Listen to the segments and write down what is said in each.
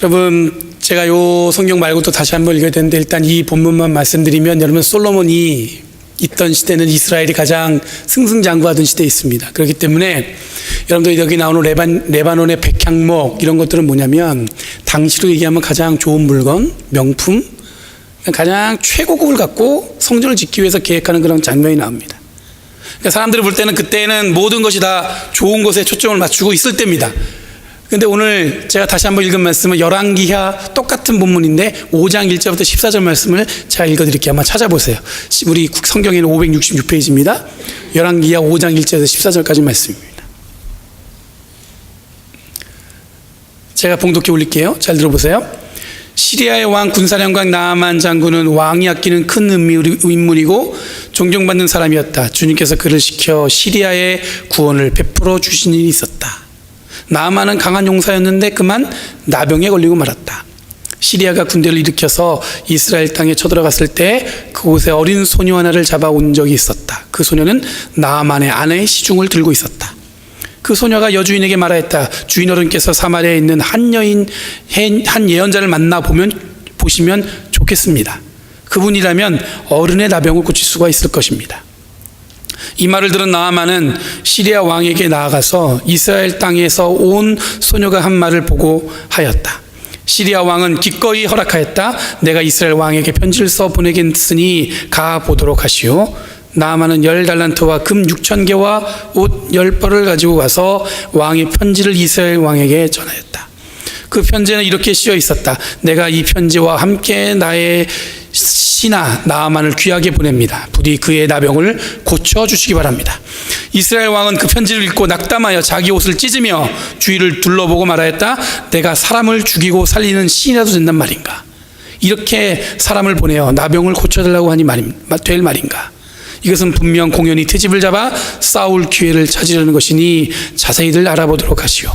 여러분, 제가 요 성경 말고 또 다시 한번 읽어야 되는데, 일단 이 본문만 말씀드리면, 여러분, 솔로몬이 있던 시대는 이스라엘이 가장 승승장구하던 시대에 있습니다. 그렇기 때문에 여러분들 여기 나오는 레바논의 백향목 이런 것들은 뭐냐면, 당시로 얘기하면 가장 좋은 물건, 명품, 가장 최고급을 갖고 성전을 짓기 위해서 계획하는 그런 장면이 나옵니다. 그러니까 사람들이 볼 때는 그때는 모든 것이 다 좋은 것에 초점을 맞추고 있을 때입니다. 근데 오늘 제가 다시 한번 읽은 말씀은 열왕기하 똑같은 본문인데 5장 1절부터 14절 말씀을 제가 읽어드릴게요. 한번 찾아보세요. 우리 성경에는 566페이지입니다. 열왕기하 5장 1절에서 14절까지 말씀입니다. 제가 봉독해 올릴게요. 잘 들어보세요. 시리아의 왕 군사령관 나아만 장군은 왕이 아끼는 큰 인물이고 존경받는 사람이었다. 주님께서 그를 시켜 시리아의 구원을 베풀어 주신 일이 있었다. 나아만은 강한 용사였는데 그만 나병에 걸리고 말았다. 시리아가 군대를 일으켜서 이스라엘 땅에 쳐들어갔을 때 그곳에 어린 소녀 하나를 잡아온 적이 있었다. 그 소녀는 나아만의 아내의 시중을 들고 있었다. 그 소녀가 여주인에게 말하였다. 주인 어른께서 사마리아에 있는 한 예언자를 만나 보시면 좋겠습니다. 그분이라면 어른의 나병을 고칠 수가 있을 것입니다. 이 말을 들은 나아만은 시리아 왕에게 나아가서 이스라엘 땅에서 온 소녀가 한 말을 보고 하였다. 시리아 왕은 기꺼이 허락하였다. 내가 이스라엘 왕에게 편지를 써 보내겠으니 가 보도록 하시오. 나아만은 10달란트와 금 6,000개와 옷 10벌을 가지고 가서 왕의 편지를 이스라엘 왕에게 전하였다. 그 편지에는 이렇게 쓰여 있었다. 내가 이 편지와 함께 나의 신하 나아만을 귀하게 보냅니다. 부디 그의 나병을 고쳐주시기 바랍니다. 이스라엘 왕은 그 편지를 읽고 낙담하여 자기 옷을 찢으며 주위를 둘러보고 말하였다. 내가 사람을 죽이고 살리는 신이라도 된단 말인가? 이렇게 사람을 보내어 나병을 고쳐달라고 하니 될 말인가? 이것은 분명 공연히 트집을 잡아 싸울 기회를 찾으려는 것이니 자세히들 알아보도록 하시오.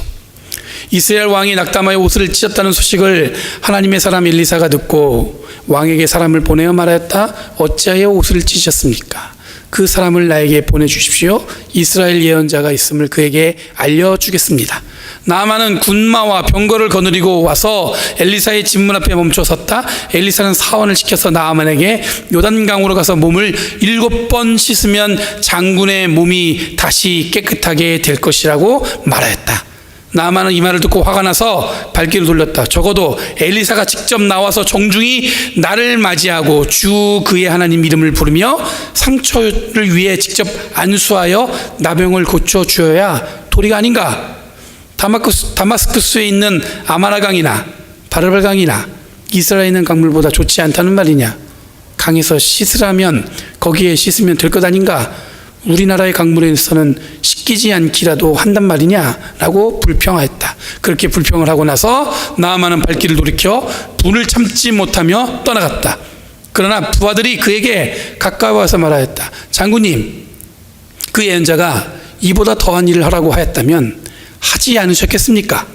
이스라엘 왕이 낙담하여 옷을 찢었다는 소식을 하나님의 사람 엘리사가 듣고 왕에게 사람을 보내어 말하였다. 어찌하여 옷을 찢으셨습니까? 그 사람을 나에게 보내주십시오. 이스라엘 예언자가 있음을 그에게 알려주겠습니다. 나아만은 군마와 병거를 거느리고 와서 엘리사의 집문 앞에 멈춰 섰다. 엘리사는 사원을 시켜서 나아만에게 요단강으로 가서 몸을 7번 씻으면 장군의 몸이 다시 깨끗하게 될 것이라고 말하였다. 나아만은 이 말을 듣고 화가 나서 발길을 돌렸다. 적어도 엘리사가 직접 나와서 정중히 나를 맞이하고 주 그의 하나님 이름을 부르며 상처를 위해 직접 안수하여 나병을 고쳐주어야 도리가 아닌가? 다마스쿠스에 있는 아마라강이나 바르발강이나 이스라엘에 있는 강물보다 좋지 않다는 말이냐? 강에서 씻으라면 거기에 씻으면 될 것 아닌가? 우리나라의 강물에서는 씻기지 않기라도 한단 말이냐? 라고 불평하였다. 그렇게 불평을 하고 나서 나아만은 발길을 돌이켜 분을 참지 못하며 떠나갔다. 그러나 부하들이 그에게 가까이 와서 말하였다. 장군님, 그 예언자가 이보다 더한 일을 하라고 하였다면 하지 않으셨겠습니까?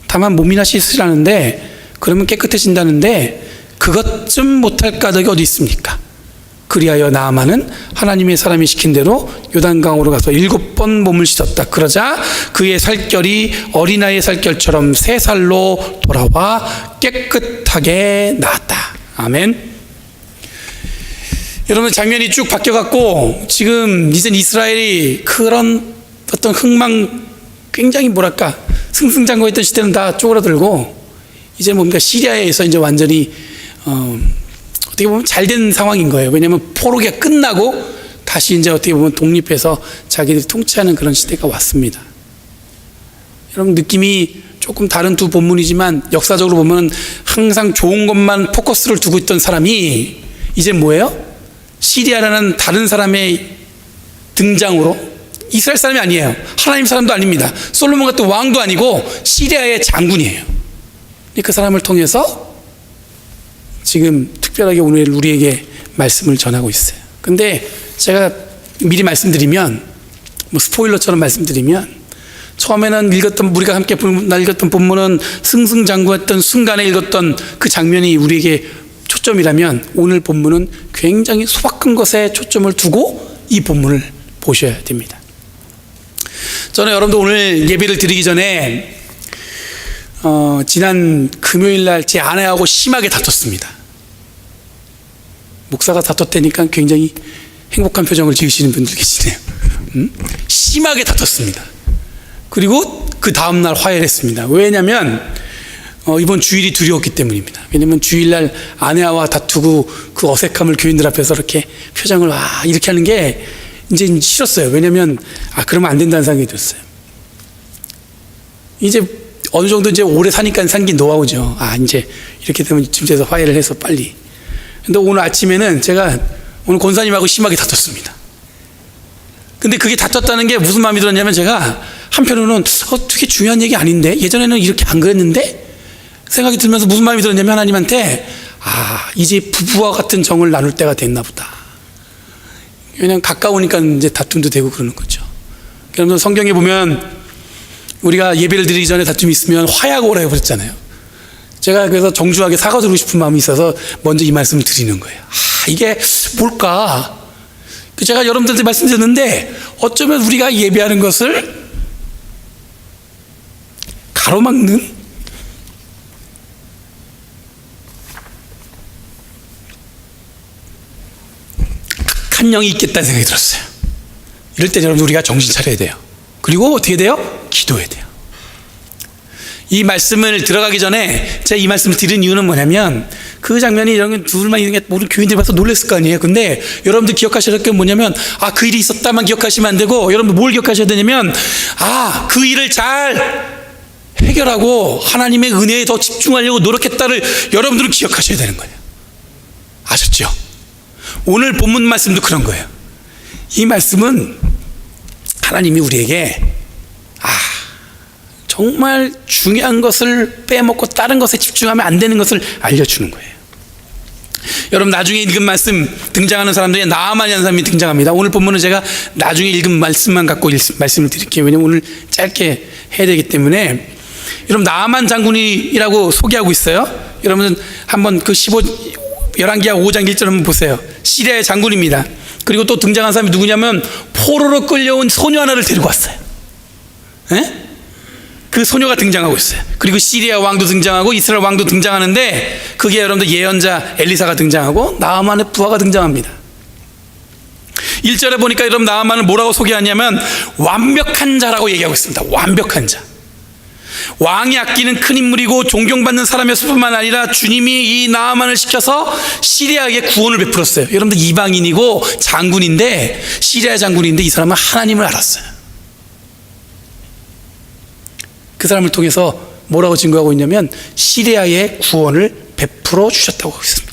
다만 몸이나 씻으라는데 그러면 깨끗해진다는데 그것 좀 못할 까닭이 어디 있습니까? 그리하여 나아만은 하나님의 사람이 시킨 대로 요단강으로 가서 7번 몸을 씻었다. 그러자 그의 살결이 어린아이의 살결처럼 새 살로 돌아와 깨끗하게 나았다. 아멘. 여러분, 장면이 쭉 바뀌어갖고 지금 이젠 이스라엘이 그런 어떤 굉장히 승승장구했던 시대는 다 쪼그라들고 이제 뭡니까? 시리아에서 이제 완전히 어떻게 보면 잘된 상황인 거예요. 왜냐하면 포로기가 끝나고 다시 이제 어떻게 보면 독립해서 자기들이 통치하는 그런 시대가 왔습니다. 여러분, 느낌이 조금 다른 두 본문이지만 역사적으로 보면 항상 좋은 것만 포커스를 두고 있던 사람이 이제 뭐예요? 시리아라는 다른 사람의 등장으로, 이스라엘 사람이 아니에요. 하나님 사람도 아닙니다. 솔로몬 같은 왕도 아니고 시리아의 장군이에요. 그 사람을 통해서 지금 특별하게 오늘 우리에게 말씀을 전하고 있어요. 근데 제가 미리 말씀드리면, 스포일러처럼 말씀드리면, 처음에는 우리가 함께 읽었던 본문은 승승장구했던 순간에 읽었던 그 장면이 우리에게 초점이라면, 오늘 본문은 굉장히 소박한 것에 초점을 두고 이 본문을 보셔야 됩니다. 저는 여러분들 오늘 예배를 드리기 전에 지난 금요일 날 제 아내하고 심하게 다퉜습니다. 목사가 다퉜다니까 굉장히 행복한 표정을 지으시는 분들 계시네요. 심하게 다퉜습니다. 그리고 그 다음날 화해를 했습니다. 왜냐하면 이번 주일이 두려웠기 때문입니다. 왜냐하면 주일날 아내와 다투고 그 어색함을 교인들 앞에서 이렇게 표정을 이렇게 하는 게 이제 싫었어요. 왜냐하면 그러면 안 된다는 생각이 들었어요. 이제 어느 정도 이제 오래 사니까 생긴 노하우죠. 이제 이렇게 되면 이쯤 돼서 화해를 해서 빨리. 근데 오늘 아침에는 제가 오늘 권사님하고 심하게 다퉜습니다. 근데 그게 다퉜다는 게 무슨 마음이 들었냐면, 제가 한편으로는 되게 중요한 얘기 아닌데, 예전에는 이렇게 안 그랬는데 생각이 들면서 무슨 마음이 들었냐면, 하나님한테 이제 부부와 같은 정을 나눌 때가 됐나 보다. 왜냐면 가까우니까 이제 다툼도 되고 그러는 거죠. 여러분, 성경에 보면 우리가 예배를 드리기 전에 다툼이 있으면 화해하고 오라고 그랬잖아요. 제가 그래서 정중하게 사과드리고 싶은 마음이 있어서 먼저 이 말씀을 드리는 거예요. 이게 뭘까? 제가 여러분들한테 말씀드렸는데, 어쩌면 우리가 예배하는 것을 가로막는 악한 영이 있겠다는 생각이 들었어요. 이럴 때 여러분, 우리가 정신 차려야 돼요. 그리고 어떻게 돼요? 기도해야 돼요. 이 말씀을 들어가기 전에 제가 이 말씀을 드린 이유는 뭐냐면, 그 장면이 이런 둘만 있는 게 모든 교인들이 봐서 놀랐을 거 아니에요. 근데 여러분들 기억하셔야 될 게 뭐냐면, 그 일이 있었다만 기억하시면 안 되고, 여러분들 뭘 기억하셔야 되냐면, 그 일을 잘 해결하고 하나님의 은혜에 더 집중하려고 노력했다를 여러분들은 기억하셔야 되는 거예요. 아셨죠? 오늘 본문 말씀도 그런 거예요. 이 말씀은 하나님이 우리에게 정말 중요한 것을 빼먹고 다른 것에 집중하면 안 되는 것을 알려주는 거예요. 여러분, 나중에 읽은 말씀 등장하는 사람들이 나아만이라는 사람이 등장합니다. 오늘 본문은 제가 나중에 읽은 말씀만 갖고 말씀을 드릴게요. 왜냐하면 오늘 짧게 해야 되기 때문에. 여러분, 나아만 장군이라고 소개하고 있어요. 여러분은 한번 그 11기하 5장 1절 한번 보세요. 시리아의 장군입니다. 그리고 또 등장한 사람이 누구냐면, 포로로 끌려온 소녀 하나를 데리고 왔어요. 그 소녀가 등장하고 있어요. 그리고 시리아 왕도 등장하고 이스라엘 왕도 등장하는데, 그게 여러분들 예언자 엘리사가 등장하고 나아만의 부하가 등장합니다. 1절에 보니까 여러분, 나아만을 뭐라고 소개하냐면 완벽한 자라고 얘기하고 있습니다. 완벽한 자. 왕이 아끼는 큰 인물이고 존경받는 사람이었을 뿐만 아니라 주님이 이 나아만을 시켜서 시리아에게 구원을 베풀었어요. 여러분들, 이방인이고 장군인데, 시리아 장군인데 이 사람은 하나님을 알았어요. 그 사람을 통해서 뭐라고 증거하고 있냐면, 시리아의 구원을 베풀어 주셨다고 하고 있습니다.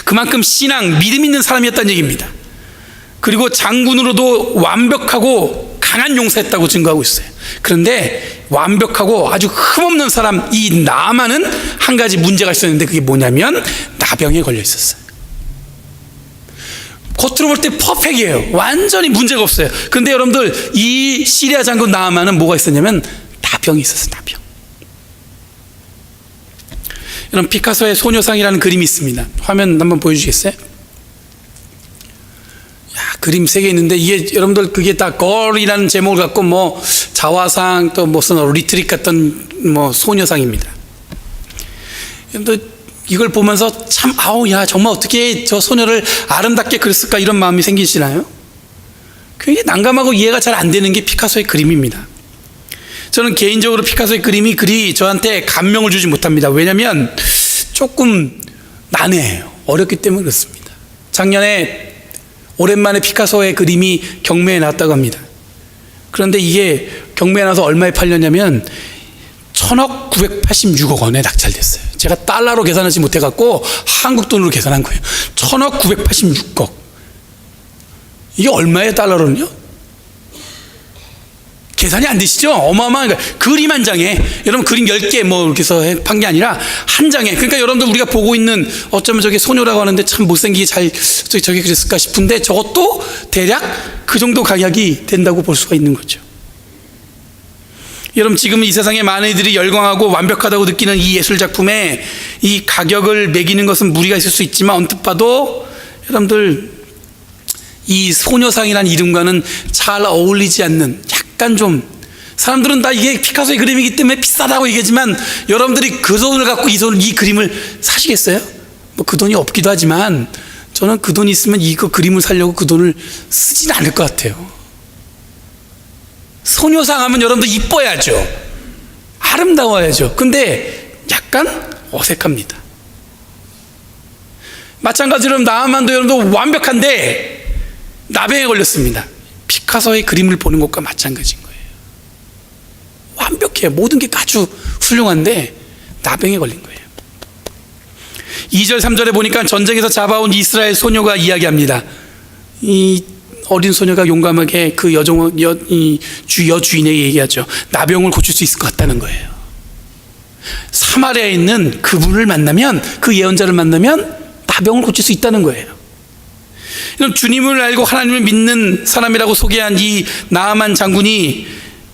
그만큼 신앙, 믿음 있는 사람이었다는 얘기입니다. 그리고 장군으로도 완벽하고 강한 용사였다고 증거하고 있어요. 그런데 완벽하고 아주 흠없는 사람 이 나아만은 한 가지 문제가 있었는데, 그게 뭐냐면 나병에 걸려 있었어요. 겉으로 볼 때 퍼펙트예요. 완전히 문제가 없어요. 그런데 여러분들, 이 시리아 장군 나아만은 뭐가 있었냐면 나병이 있었어요. 나병. 여러분, 피카소의 소녀상이라는 그림이 있습니다. 화면 한번 보여주시겠어요? 그림 3개 있는데, 이게 여러분들 그게 다 걸이라는 제목을 갖고 뭐 자화상, 또 무슨 리트릿 같던 뭐 소녀상입니다. 여러분들 이걸 보면서 참 정말 어떻게 저 소녀를 아름답게 그렸을까, 이런 마음이 생기시나요? 굉장히 난감하고 이해가 잘 안 되는 게 피카소의 그림입니다. 저는 개인적으로 피카소의 그림이 그리 저한테 감명을 주지 못합니다. 왜냐하면 조금 난해해요. 어렵기 때문에 그렇습니다. 작년에 오랜만에 피카소의 그림이 경매에 나왔다고 합니다. 그런데 이게 경매에 나와서 얼마에 팔렸냐면 1,000억 986억 원에 낙찰됐어요. 제가 달러로 계산하지 못해갖고 한국 돈으로 계산한 거예요. 1,000억 986억. 이게 얼마예요, 달러로는요? 계산이 안 되시죠? 어마어마한 거예요. 그림 한 장에, 여러분 그림 10개 뭐 이렇게 해서 판 게 아니라 한 장에. 그러니까 여러분들, 우리가 보고 있는, 어쩌면 저게 소녀라고 하는데 참 못생기게 잘 저게 그랬을까 싶은데, 저것도 대략 그 정도 가격이 된다고 볼 수가 있는 거죠. 여러분, 지금 이 세상에 많은 이들이 열광하고 완벽하다고 느끼는 이 예술작품에 이 가격을 매기는 것은 무리가 있을 수 있지만, 언뜻 봐도 여러분들, 이 소녀상이라는 이름과는 잘 어울리지 않는, 약간 좀 사람들은 다 이게 피카소의 그림이기 때문에 비싸다고 얘기하지만 여러분들이 그 돈을 갖고 이 그림을 사시겠어요? 뭐 그 돈이 없기도 하지만 저는 그 돈이 있으면 이거 그림을 사려고 그 돈을 쓰진 않을 것 같아요. 소녀상 하면 여러분들 이뻐야죠. 아름다워야죠. 근데 약간 어색합니다. 마찬가지로 나아만도 여러분들 완벽한데 나병에 걸렸습니다. 피카소의 그림을 보는 것과 마찬가지인 거예요. 완벽해요. 모든 게 아주 훌륭한데 나병에 걸린 거예요. 2절 3절에 보니까 전쟁에서 잡아온 이스라엘 소녀가 이야기합니다. 이 어린 소녀가 용감하게 그 여주인에게 얘기하죠. 나병을 고칠 수 있을 것 같다는 거예요. 사마리아에 있는 그분을 만나면, 그 예언자를 만나면 나병을 고칠 수 있다는 거예요. 주님을 알고 하나님을 믿는 사람이라고 소개한 이 나아만 장군이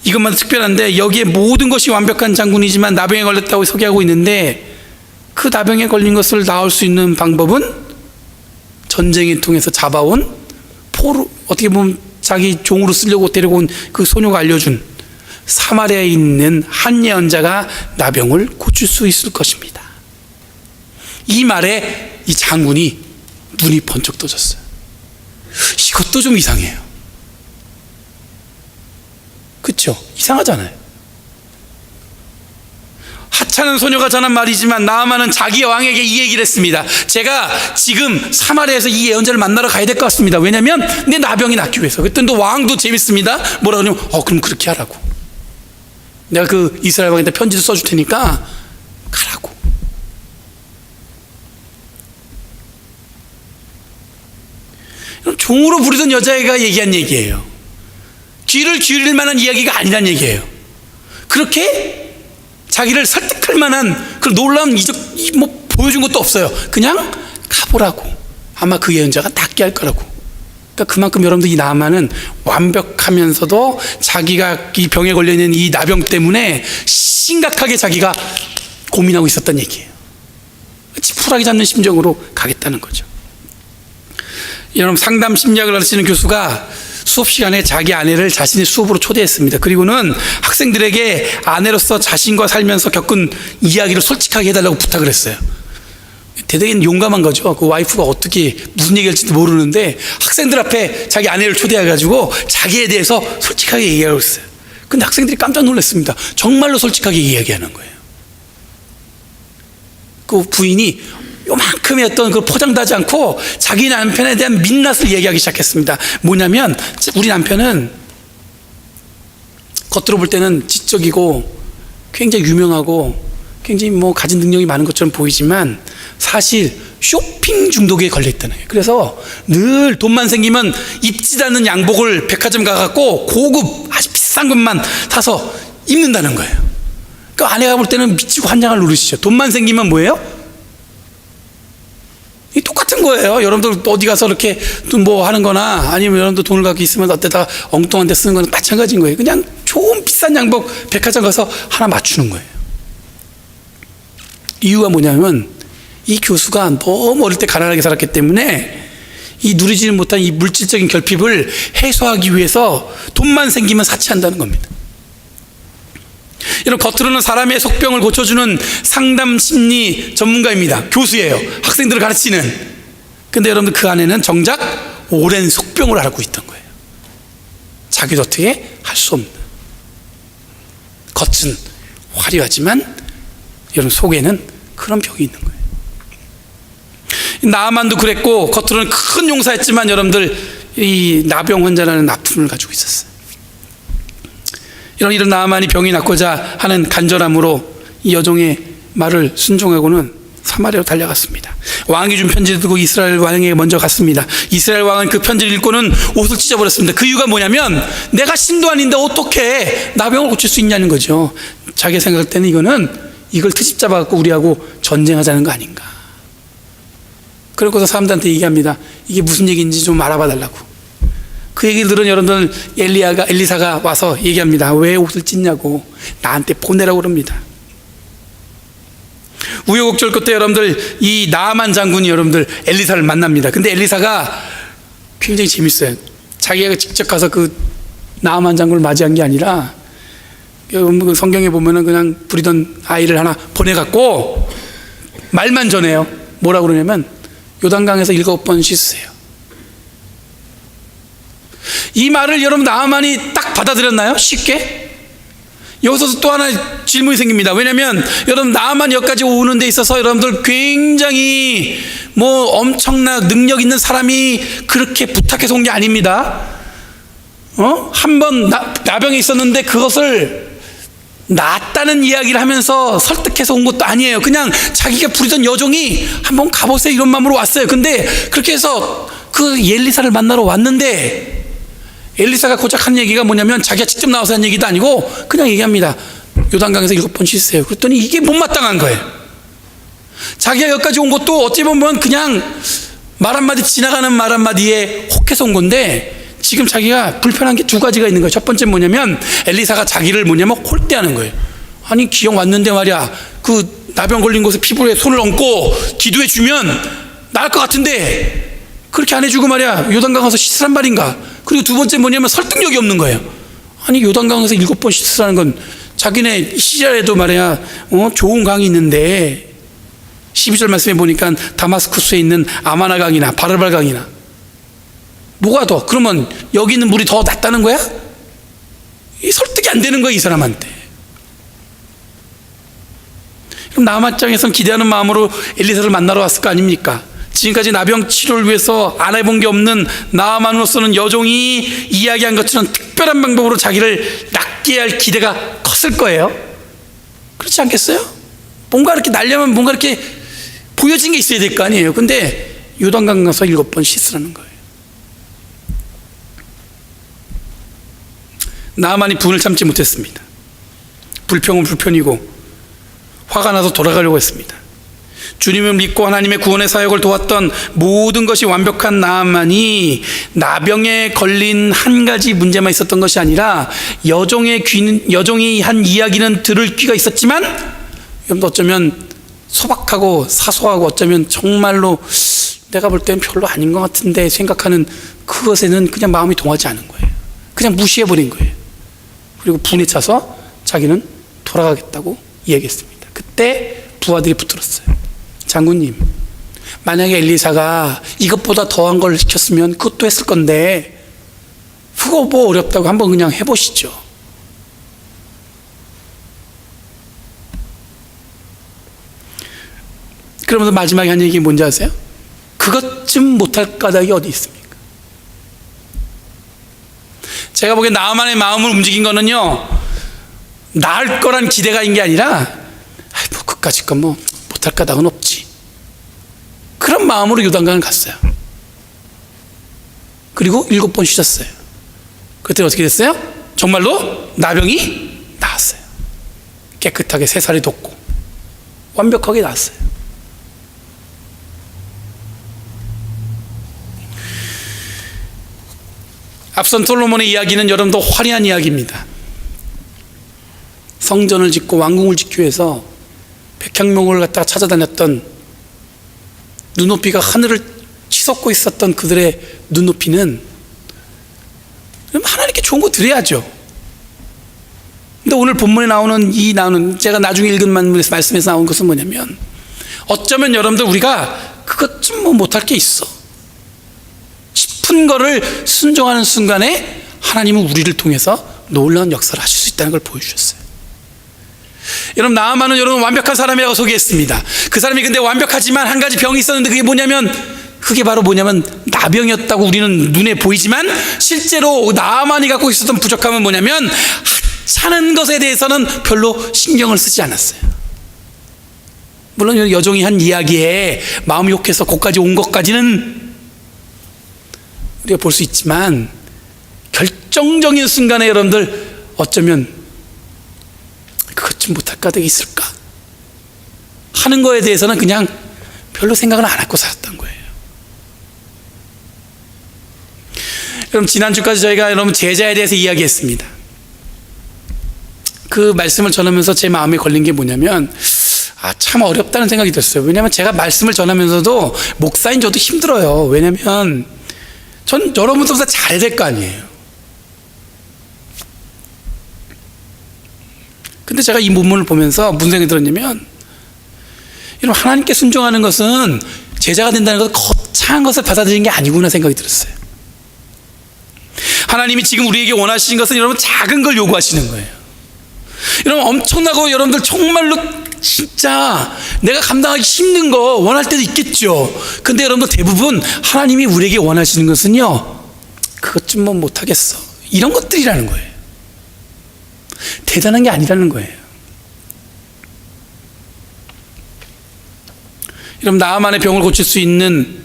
이것만 특별한데, 여기에 모든 것이 완벽한 장군이지만 나병에 걸렸다고 소개하고 있는데, 그 나병에 걸린 것을 나을 수 있는 방법은 전쟁을 통해서 잡아온 어떻게 보면 자기 종으로 쓰려고 데려온 그 소녀가 알려준 사마리아에 있는 한 예언자가 나병을 고칠 수 있을 것입니다. 이 말에 이 장군이 눈이 번쩍 떠졌어요. 이것도 좀 이상해요. 그렇죠? 이상하잖아요. 하찮은 소녀가 전한 말이지만 나아만은 자기 왕에게 이 얘기를 했습니다. 제가 지금 사마리아에서 이 예언자를 만나러 가야 될 것 같습니다. 왜냐하면 내 나병이 낫기 위해서. 그랬더니 또 왕도 재밌습니다. 뭐라 그러냐면 그럼 그렇게 하라고. 내가 그 이스라엘 왕한테 편지도 써줄 테니까 가라고. 종으로 부르던 여자애가 얘기한 얘기예요. 귀를 기울일 만한 이야기가 아니란 얘기예요. 그렇게 자기를 설득할 만한 그런 놀라운 이적 뭐 보여준 것도 없어요. 그냥 가보라고. 아마 그 예언자가 낫게 할 거라고. 그러니까 그만큼 여러분들 이 나아만은 완벽하면서도 자기가 이 병에 걸려 있는 이 나병 때문에 심각하게 자기가 고민하고 있었던 얘기예요. 지푸라기 잡는 심정으로 가겠다는 거죠. 여러분, 상담 심리학을 가르치는 교수가 수업 시간에 자기 아내를 자신의 수업으로 초대했습니다. 그리고는 학생들에게 아내로서 자신과 살면서 겪은 이야기를 솔직하게 해달라고 부탁을 했어요. 대단히 용감한 거죠. 그 와이프가 어떻게 무슨 얘기할지도 모르는데 학생들 앞에 자기 아내를 초대해가지고 자기에 대해서 솔직하게 얘기하고 있어요. 근데 학생들이 깜짝 놀랐습니다. 정말로 솔직하게 이야기하는 거예요. 그 부인이 요만큼의 어떤 그 포장도 하지 않고 자기 남편에 대한 민낯을 얘기하기 시작했습니다. 뭐냐면 우리 남편은 겉으로 볼 때는 지적이고 굉장히 유명하고 굉장히 뭐 가진 능력이 많은 것처럼 보이지만 사실 쇼핑 중독에 걸려 있다는 거예요. 그래서 늘 돈만 생기면 입지도 않는 양복을 백화점 가갖고 고급 아주 비싼 것만 사서 입는다는 거예요. 그러니까 아내가 볼 때는 미치고 환장을 누르시죠. 돈만 생기면 뭐예요? 이 똑같은 거예요. 여러분들 어디 가서 이렇게 뭐 하는 거나 아니면 여러분들 돈을 갖고 있으면 어때다 엉뚱한 데 쓰는 거는 마찬가지인 거예요. 그냥 좋은 비싼 양복 백화점 가서 하나 맞추는 거예요. 이유가 뭐냐면 이 교수가 너무 어릴 때 가난하게 살았기 때문에 이 누리지는 못한 이 물질적인 결핍을 해소하기 위해서 돈만 생기면 사치한다는 겁니다. 이런 겉으로는 사람의 속병을 고쳐주는 상담 심리 전문가입니다. 교수예요. 학생들을 가르치는. 근데 여러분들 그 안에는 정작 오랜 속병을 앓고 있던 거예요. 자기도 어떻게 할 수 없는. 겉은 화려하지만 여러분 속에는 그런 병이 있는 거예요. 나아만도 그랬고 겉으로는 큰 용사였지만 여러분들 이 나병 환자라는 아픔을 가지고 있었어요. 이런 나아만이 병이 낫고자 하는 간절함으로 이 여종의 말을 순종하고는 사마리아로 달려갔습니다. 왕이 준 편지를 들고 이스라엘 왕에게 먼저 갔습니다. 이스라엘 왕은 그 편지를 읽고는 옷을 찢어버렸습니다. 그 이유가 뭐냐면 내가 신도 아닌데 어떻게 나병을 고칠 수 있냐는 거죠. 자기가 생각할 때는 이걸 트집 잡아갖고 우리하고 전쟁하자는 거 아닌가. 그러고서 사람들한테 얘기합니다. 이게 무슨 얘기인지 좀 알아봐 달라고. 그 얘기를 들은 여러분들 엘리사가 와서 얘기합니다. 왜 옷을 찢냐고 나한테 보내라고 그럽니다. 우여곡절 끝에 여러분들 이 나아만 장군이 여러분들 엘리사를 만납니다. 근데 엘리사가 굉장히 재밌어요. 자기가 직접 가서 그 나아만 장군을 맞이한 게 아니라 여러분 성경에 보면은 그냥 부리던 아이를 하나 보내갖고 말만 전해요. 뭐라고 그러냐면 요단강에서 7번 씻으세요. 이 말을 여러분 나아만이 딱 받아들였나요? 쉽게? 여기서 또 하나 질문이 생깁니다. 왜냐하면 여러분 나아만 여기까지 오는 데 있어서 여러분들 굉장히 엄청난 능력 있는 사람이 그렇게 부탁해서 온 게 아닙니다. 한번 나병이 있었는데 그것을 낫다는 이야기를 하면서 설득해서 온 것도 아니에요. 그냥 자기가 부리던 여종이 한번 가보세요 이런 마음으로 왔어요. 근데 그렇게 해서 그 엘리사를 만나러 왔는데 엘리사가 고작 한 얘기가 뭐냐면 자기가 직접 나와서 한 얘기도 아니고 그냥 얘기합니다. 요단강에서 7번 씻으세요. 그랬더니 이게 못마땅한 거예요. 자기가 여기까지 온 것도 어찌 보면 그냥 말 한마디 지나가는 말 한마디에 혹해서 온 건데 지금 자기가 불편한 게 2가지가 있는 거예요. 첫 번째 뭐냐면 엘리사가 자기를 홀대하는 거예요. 아니 기형 왔는데 말이야 그 나병 걸린 곳에 피부에 손을 얹고 기도해 주면 나을 것 같은데 그렇게 안 해주고 말이야 요단강 가서 씻으란 말인가. 그리고 2번째 뭐냐면 설득력이 없는 거예요. 아니 요단강에서 7번 씻으라는 건 자기네 시리아에도 말이야 좋은 강이 있는데 12절 말씀에 보니까 다마스쿠스에 있는 아마나 강이나 바르발 강이나 뭐가 더 그러면 여기 있는 물이 더 낫다는 거야? 이 설득이 안 되는 거야 이 사람한테. 그럼 나아만 입장에서는 기대하는 마음으로 엘리사를 만나러 왔을 거 아닙니까? 지금까지 나병 치료를 위해서 안 해본 게 없는 나아만으로서는 여종이 이야기한 것처럼 특별한 방법으로 자기를 낫게 할 기대가 컸을 거예요. 그렇지 않겠어요? 뭔가 이렇게 날려면 뭔가 이렇게 보여진 게 있어야 될 거 아니에요. 근데 요단강 가서 7번 씻으라는 거예요. 나아만이 분을 참지 못했습니다. 불평은 불편이고 화가 나서 돌아가려고 했습니다. 주님을 믿고 하나님의 구원의 사역을 도왔던 모든 것이 완벽한 나아만이 나병에 걸린 한 가지 문제만 있었던 것이 아니라 여종이 한 이야기는 들을 귀가 있었지만 어쩌면 소박하고 사소하고 어쩌면 정말로 내가 볼 때는 별로 아닌 것 같은데 생각하는 그것에는 그냥 마음이 동하지 않은 거예요. 그냥 무시해버린 거예요. 그리고 분에 차서 자기는 돌아가겠다고 이야기했습니다. 그때 부하들이 붙들었어요. 장군님, 만약에 엘리사가 이것보다 더한 걸 시켰으면 그것도 했을 건데 그거 어렵다고 한번 그냥 해보시죠. 그러면서 마지막에 한 얘기 뭔지 아세요? 그것쯤 못할 까닭이 어디 있습니까? 제가 보기엔 나아만의 마음을 움직인 거는요 나을 거란 기대가인 게 아니라 그까짓 건 못할 까닭은 없지 그런 마음으로 요단강을 갔어요. 그리고 7번 쉬셨어요. 그때 어떻게 됐어요? 정말로 나병이 나았어요. 깨끗하게 새살이 돋고 완벽하게 나았어요. 앞선 솔로몬의 이야기는 여러분도 화려한 이야기입니다. 성전을 짓고 왕궁을 짓기 위해서 백향목을 갖다가 찾아다녔던 눈높이가 하늘을 치솟고 있었던 그들의 눈높이는 하나님께 좋은 거 드려야죠. 근데 오늘 본문에 나오는 제가 나중에 읽은 말씀에서 나온 것은 뭐냐면 어쩌면 여러분들 우리가 그것 좀 못할 게 있어 싶은 거를 순종하는 순간에 하나님은 우리를 통해서 놀라운 역사를 하실 수 있다는 걸 보여주셨어요. 여러분 나아만은 여러분 완벽한 사람이라고 소개했습니다. 그 사람이 근데 완벽하지만 한 가지 병이 있었는데 그게 바로 뭐냐면 나병이었다고 우리는 눈에 보이지만 실제로 나아만이 갖고 있었던 부족함은 뭐냐면 하찮은 것에 대해서는 별로 신경을 쓰지 않았어요. 물론 여종이 한 이야기에 마음이 욕해서 거기까지 온 것까지는 우리가 볼 수 있지만 결정적인 순간에 여러분들 어쩌면 그것 좀 못할 까닭이 있을까 하는 거에 대해서는 그냥 별로 생각을 안 하고 살았던 거예요. 여러분 지난주까지 저희가 여러분 제자에 대해서 이야기했습니다. 그 말씀을 전하면서 제 마음에 걸린 게 뭐냐면 참 어렵다는 생각이 들었어요. 왜냐하면 제가 말씀을 전하면서도 목사인 저도 힘들어요. 왜냐하면 전 여러분들보다 잘해야 될 거 아니에요. 근데 제가 이 본문을 보면서 무슨 생각이 들었냐면, 여러분, 하나님께 순종하는 것은 제자가 된다는 것은 거창한 것을 받아들이는 게 아니구나 생각이 들었어요. 하나님이 지금 우리에게 원하시는 것은 여러분 작은 걸 요구하시는 거예요. 여러분, 엄청나고 여러분들 정말로 진짜 내가 감당하기 힘든 거 원할 때도 있겠죠. 근데 여러분들 대부분 하나님이 우리에게 원하시는 것은요, 그것 좀 뭐 못하겠어, 이런 것들이라는 거예요. 대단한 게 아니라는 거예요. 여러분, 나아만의 병을 고칠 수 있는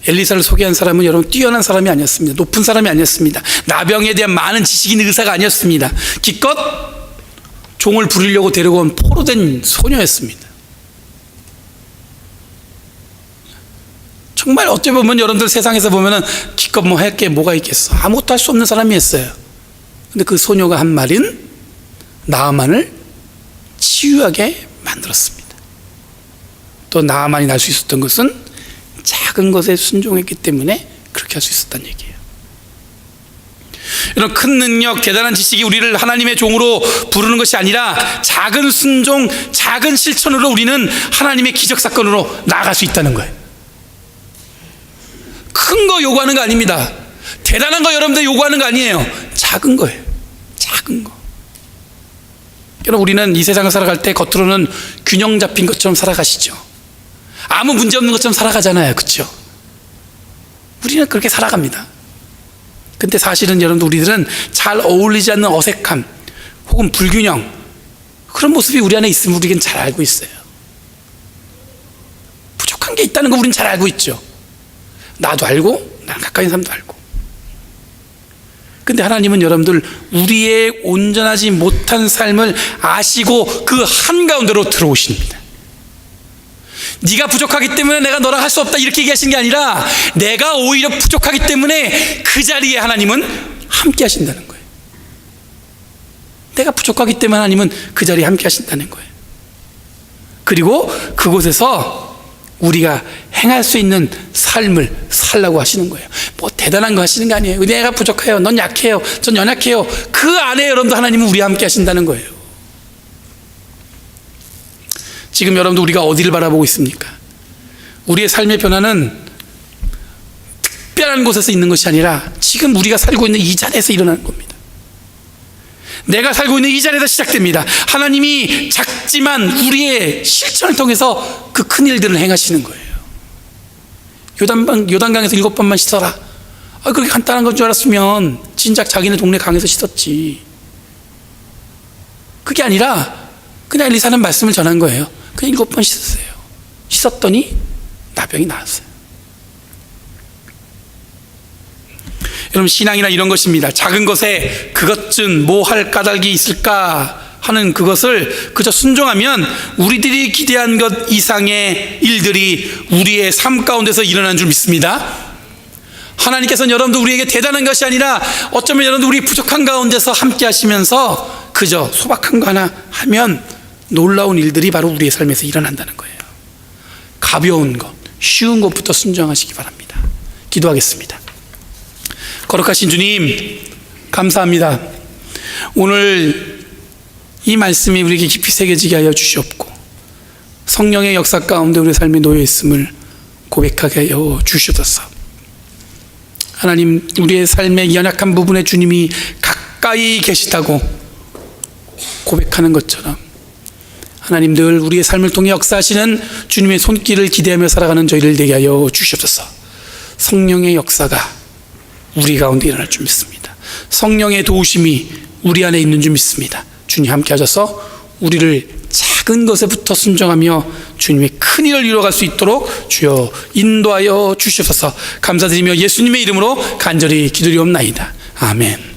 엘리사를 소개한 사람은 여러분 뛰어난 사람이 아니었습니다. 높은 사람이 아니었습니다. 나병에 대한 많은 지식이 있는 의사가 아니었습니다. 기껏 종을 부리려고 데리고 온 포로된 소녀였습니다. 정말 어찌 보면 여러분들 세상에서 보면은 기껏 뭐 할 게 뭐가 있겠어, 아무것도 할 수 없는 사람이었어요. 근데 그 소녀가 한 말은 나아만을 치유하게 만들었습니다. 또 나아만이 날 수 있었던 것은 작은 것에 순종했기 때문에 그렇게 할 수 있었다는 얘기예요. 이런 큰 능력, 대단한 지식이 우리를 하나님의 종으로 부르는 것이 아니라 작은 순종, 작은 실천으로 우리는 하나님의 기적 사건으로 나아갈 수 있다는 거예요. 큰 거 요구하는 거 아닙니다. 대단한 거 여러분들 요구하는 거 아니에요. 작은 거예요. 작은 거. 여러분, 우리는 이 세상을 살아갈 때 겉으로는 균형 잡힌 것처럼 살아가시죠. 아무 문제 없는 것처럼 살아가잖아요. 그렇죠? 우리는 그렇게 살아갑니다. 근데 사실은 여러분들, 우리들은 잘 어울리지 않는 어색함 혹은 불균형, 그런 모습이 우리 안에 있음을 우리는 잘 알고 있어요. 부족한 게 있다는 거 우리는 잘 알고 있죠. 나도 알고 나랑 가까이 있는 사람도 알고. 근데 하나님은 여러분들 우리의 온전하지 못한 삶을 아시고 그 한가운데로 들어오십니다. 네가 부족하기 때문에 내가 너랑 할 수 없다 이렇게 얘기하시는 게 아니라, 내가 오히려 부족하기 때문에 그 자리에 하나님은 함께 하신다는 거예요. 내가 부족하기 때문에 하나님은 그 자리에 함께 하신다는 거예요. 그리고 그곳에서 우리가 행할 수 있는 삶을 살라고 하시는 거예요. 뭐 대단한 거 하시는 거 아니에요. 내가 부족해요, 넌 약해요, 전 연약해요. 그 안에 여러분도 하나님은 우리와 함께 하신다는 거예요. 지금 여러분도 우리가 어디를 바라보고 있습니까? 우리의 삶의 변화는 특별한 곳에서 있는 것이 아니라 지금 우리가 살고 있는 이 자리에서 일어나는 겁니다. 내가 살고 있는 이 자리에서 시작됩니다. 하나님이 작지만 우리의 실천을 통해서 그 큰 일들을 행하시는 거예요. 요단강에서 7번만 씻어라. 그렇게 간단한 건 줄 알았으면 진작 자기네 동네 강에서 씻었지. 그게 아니라 그냥 엘리사는 말씀을 전한 거예요. 그냥 7번 씻으세요. 씻었더니 나병이 나았어요. 여러분, 신앙이나 이런 것입니다. 작은 것에 그것쯤 뭐 할 까닭이 있을까 하는 그것을 그저 순종하면 우리들이 기대한 것 이상의 일들이 우리의 삶 가운데서 일어나는 줄 믿습니다. 하나님께서는 여러분들 우리에게 대단한 것이 아니라 어쩌면 여러분들 우리 부족한 가운데서 함께 하시면서 그저 소박한 거 하나 하면 놀라운 일들이 바로 우리의 삶에서 일어난다는 거예요. 가벼운 것, 쉬운 것부터 순종하시기 바랍니다. 기도하겠습니다. 거룩하신 주님, 감사합니다. 오늘 이 말씀이 우리에게 깊이 새겨지게 하여 주시옵고, 성령의 역사 가운데 우리의 삶에 놓여 있음을 고백하게 하여 주시옵소서. 하나님, 우리의 삶의 연약한 부분에 주님이 가까이 계시다고 고백하는 것처럼 하나님, 늘 우리의 삶을 통해 역사하시는 주님의 손길을 기대하며 살아가는 저희를 되게 하여 주시옵소서. 성령의 역사가 우리 가운데 일어날 줄 믿습니다. 성령의 도우심이 우리 안에 있는 줄 믿습니다. 주님 함께 하셔서 우리를 작은 것에부터 순종하며 주님의 큰 일을 이루어갈 수 있도록 주여 인도하여 주시옵소서. 감사드리며 예수님의 이름으로 간절히 기도리옵나이다. 아멘.